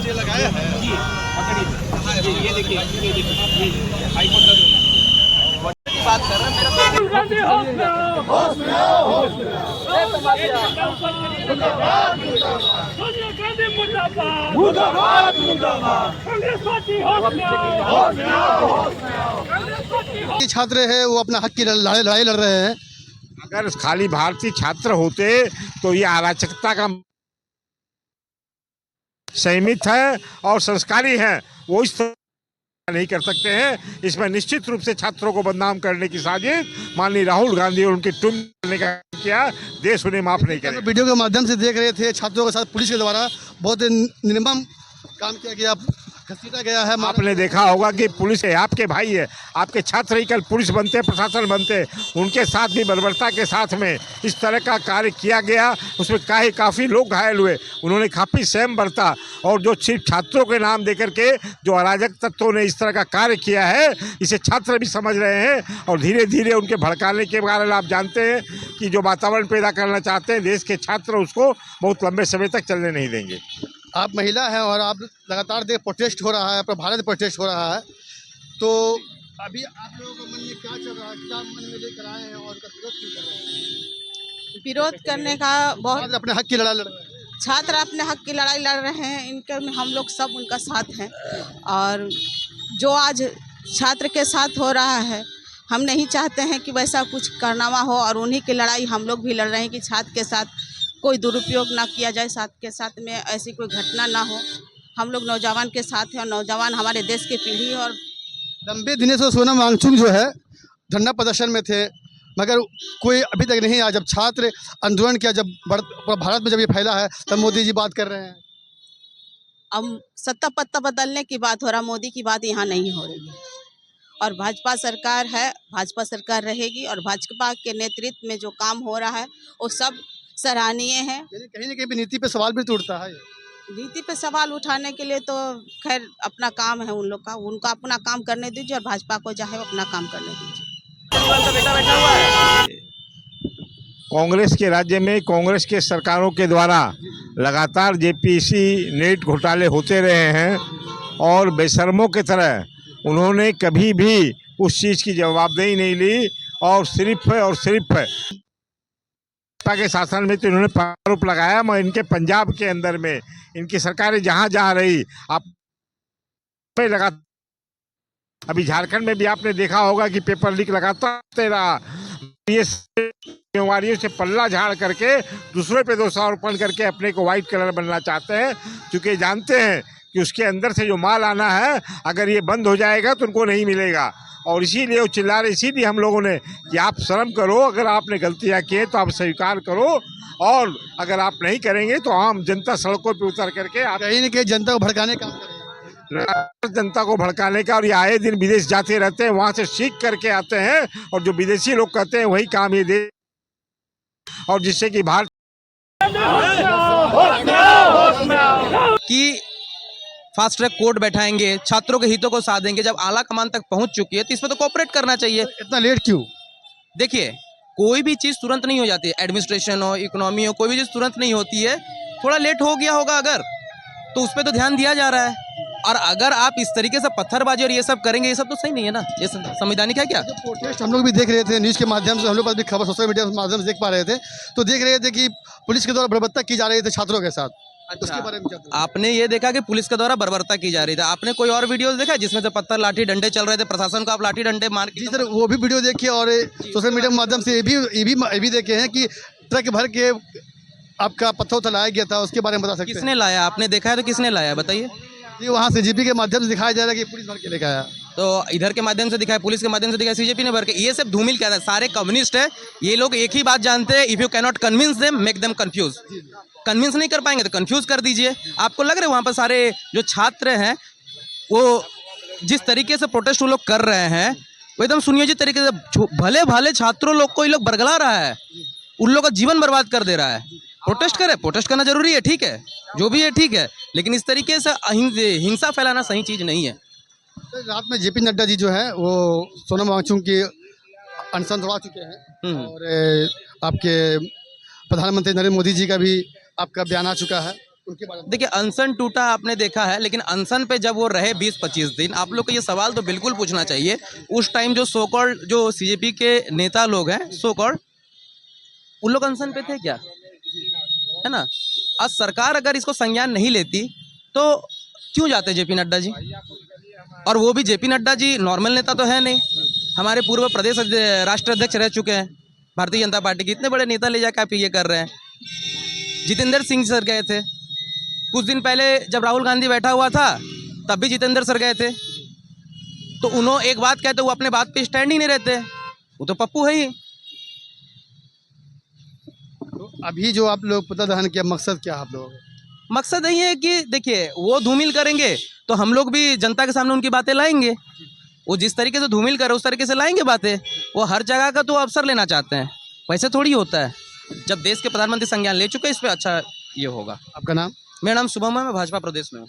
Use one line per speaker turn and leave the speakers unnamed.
Stay लगाया है
जी पकड़िए ये देखिए हाईकोर्ट का की बात कर रहे हैं मेरा
सोनिया गांधी मुर्दाबाद कांग्रेस पार्टी
छात्र है वो अपना हक की लड़ाई लड़ रहे हैं।
अगर खाली भारतीय छात्र होते तो ये अराजकता का संयमित है और संस्कारी है, वो इस तरह नहीं कर सकते हैं। इसमें निश्चित रूप से छात्रों को बदनाम करने की साजिश माननीय राहुल गांधी और उनकी टीम ने किया, देश उन्हें माफ नहीं करेगा।
वीडियो के माध्यम से देख रहे थे छात्रों के साथ पुलिस के द्वारा बहुत निर्मम काम किया गया, घसीटा गया है।
आपने देखा होगा कि पुलिस है, आपके भाई है, आपके छात्र ही कल पुलिस बनते, प्रशासन बनते, उनके साथ भी बर्बरता के साथ में इस तरह का कार्य किया गया, उसमें काफ़ी लोग घायल हुए। उन्होंने काफ़ी संयम बरता और जो सिर्फ छात्रों के नाम देकर के जो अराजक तत्वों ने इस तरह का कार्य किया है, इसे छात्र भी समझ रहे हैं और धीरे धीरे उनके भड़काने के बारे में आप जानते हैं कि जो वातावरण पैदा करना चाहते हैं देश के छात्र, उसको बहुत लंबे समय तक चलने नहीं देंगे।
आप महिला हैं और आप लगातार देख प्रोटेस्ट हो रहा है, पूरा भारत प्रोटेस्ट हो रहा है, तो अभी आप लोगों के मन में क्या चल रहा है, क्या मन में लेकर आए हैं और उसका विरोध क्यों कर रहे हैं?
विरोध करने का बहुत
अपने हक की लड़ाई लड़ रहे हैं।
छात्र अपने हक की लड़ाई लड़ रहे हैं, इनके में हम लोग सब उनका साथ हैं। और जो आज छात्र के साथ हो रहा है, हम नहीं चाहते हैं कि वैसा कुछ कारनामा हो और उन्हीं की लड़ाई हम लोग भी लड़ रहे हैं कि छात्र के साथ कोई दुरुपयोग ना किया जाए, साथ के साथ में ऐसी कोई घटना ना हो। हम लोग नौजवान के साथ हैं और नौजवान हमारे देश की पीढ़ी है। और
लंबे दिनों से सोनम वांगचुक जो है धरना प्रदर्शन में थे, मगर कोई अभी तक नहीं आया। जब छात्र आंदोलन किया, जब भारत में जब ये फैला है, तब मोदी जी बात कर रहे हैं।
अब सत्ता पत्ता बदलने की बात हो रहा, मोदी की बात यहाँ नहीं हो रही है। और भाजपा सरकार है, भाजपा सरकार रहेगी और भाजपा के नेतृत्व में जो काम हो रहा है वो सब सराहनीय है।
कहीं ना कहीं नीति पे सवाल भी उठता है।
नीति पे सवाल उठाने के लिए तो खैर अपना काम है उन लोग का, उनका अपना काम करने दीजिए और भाजपा को चाहे अपना काम करने दीजिए।
कांग्रेस के राज्य में कांग्रेस के सरकारों के द्वारा लगातार जेपीसी नेट घोटाले होते रहे हैं और बेशर्मों की तरह उन्होंने कभी भी उस चीज़ की जवाबदेही नहीं ली और सिर्फ के शासन में तो इन्होंने आरोप लगाया। मैं इनके पंजाब के अंदर में इनकी सरकारें जहाँ जहाँ रही आप लगा, अभी झारखंड में भी आपने देखा होगा कि पेपर लीक लगाता रहा। ये जिम्मेवारियों से पल्ला झाड़ करके दूसरे पे दोषारोपण करके अपने को व्हाइट कलर बनना चाहते हैं, क्योंकि जानते हैं कि उसके अंदर से जो माल आना है अगर ये बंद हो जाएगा तो उनको नहीं मिलेगा। और इसीलिए वो चिल्ला रहे, इसीलिए हम लोगों ने कि आप शर्म करो, अगर आपने गलतियां की हैं तो आप स्वीकार करो, और अगर आप नहीं करेंगे तो आम जनता सड़कों पे उतर करके आप
कहीं न कहीं जनता को भड़काने का
जनता को भड़काने का। और ये आए दिन विदेश जाते रहते हैं, वहाँ से सीख करके आते हैं और जो विदेशी लोग कहते हैं वही काम ये दे, और जिससे कि भारत
कि फास्ट ट्रैक कोर्ट बैठाएंगे, छात्रों के हितों को साधेंगे। जब आला कमान तक पहुंच चुकी है तो इसमें तो कोऑपरेट करना चाहिए।
इतना लेट क्यों?
देखिए, कोई भी चीज़ तुरंत नहीं हो जाती है, एडमिनिस्ट्रेशन हो, इकोनॉमी हो, कोई भी चीज़ तुरंत नहीं होती है। थोड़ा लेट हो गया होगा अगर, तो उस पर तो ध्यान दिया जा रहा है। और अगर आप इस तरीके से पत्थरबाजी और ये सब करेंगे, ये सब तो सही नहीं है ना, ये संवैधानिक है क्या?
प्रोटेस्ट हम लोग भी देख रहे थे न्यूज़ के माध्यम से, हम लोग भी खबर सोशल मीडिया के माध्यम से देख पा रहे थे, तो देख रहे थे कि पुलिस के द्वारा बर्बरता की जा रही थी छात्रों के साथ।
अच्छा,
उसके बारे में क्या?
आपने ये देखा कि पुलिस के द्वारा बर्बरता की जा रही थी, आपने कोई और वीडियोस देखा जिसमें से पत्थर लाठी डंडे चल रहे थे, प्रशासन को आप लाठी डंडे मार के?
जी सर, वो भी वीडियो देखिए और सोशल मीडिया के माध्यम से ये भी देखे हैं कि ट्रक भर के आपका पत्थर लाया गया था, उसके बारे में बता सकते हैं?
किसने लाया? आपने देखा है तो किसने लाया बताइए?
ये वहाँ से जीपी के माध्यम से दिखाया जा रहा है कि पुलिस भर के लेके आया।
तो इधर के माध्यम से दिखाया, पुलिस के माध्यम से दिखाया, सीजेपी ने भर के। ये सब धूमिल क्या था? सारे कम्युनिस्ट है, ये लोग एक ही बात जानते हैं, if you cannot convince them make them confuse. Convince नहीं कर पाएंगे तो कंफ्यूज कर दीजिए। आपको लग रहा है वहाँ पर सारे जो छात्र हैं वो जिस तरीके से प्रोटेस्ट वो लोग कर रहे हैं वो एकदम सुनियोजित तरीके से, भले भले छात्रों लोग को ये लोग बरगला रहा है, उन लोग का जीवन बर्बाद कर दे रहा है। प्रोटेस्ट करे, प्रोटेस्ट करना जरूरी है, ठीक है, जो भी है ठीक है, लेकिन इस तरीके से हिंसा फैलाना सही चीज़ नहीं है।
रात में जेपी नड्डा जी जो है वो सोनम वांगचुक की अनशन तोड़ा चुके हैं और आपके प्रधानमंत्री नरेंद्र मोदी जी का भी आपका बयान आ चुका है। उनके बारे में।
देखिए अनशन टूटा आपने देखा है, लेकिन अनशन पे जब वो रहे 20-25 दिन, आप लोग को ये सवाल तो बिल्कुल पूछना चाहिए उस टाइम जो सो कॉल्ड जो सीजेपी के नेता लोग हैं सो कॉल्ड, उन लोग अनशन पे थे क्या, है ना। आज सरकार अगर इसको संज्ञान नहीं लेती तो क्यों जाते जेपी नड्डा जी, और वो भी जेपी नड्डा जी नॉर्मल नेता तो है नहीं, हमारे पूर्व प्रदेश राष्ट्र अध्यक्ष रह चुके हैं भारतीय जनता पार्टी के, इतने बड़े नेता ले जाकर आप ये कर रहे हैं। जितेंद्र सिंह सर गए थे कुछ दिन पहले, जब राहुल गांधी बैठा हुआ था तब भी जितेंद्र सर गए थे, तो उन्होंने एक बात कहते वो अपने बात पे स्टैंड ही नहीं रहते, वो तो पप्पू है ही।
तो अभी जो आप लोग पुतला दहन किया, मकसद क्या है आप लोगों का?
मकसद यही है कि देखिए वो धूमिल करेंगे तो हम लोग भी जनता के सामने उनकी बातें लाएंगे, वो जिस तरीके से धूमिल करे उस तरीके से लाएंगे बातें। वो हर जगह का तो अवसर लेना चाहते हैं, वैसे थोड़ी होता है। जब देश के प्रधानमंत्री संज्ञान ले चुके हैं इस पर अच्छा ये होगा।
आपका नाम?
मेरा नाम शुभम है, मैं भाजपा प्रदेश में हूँ।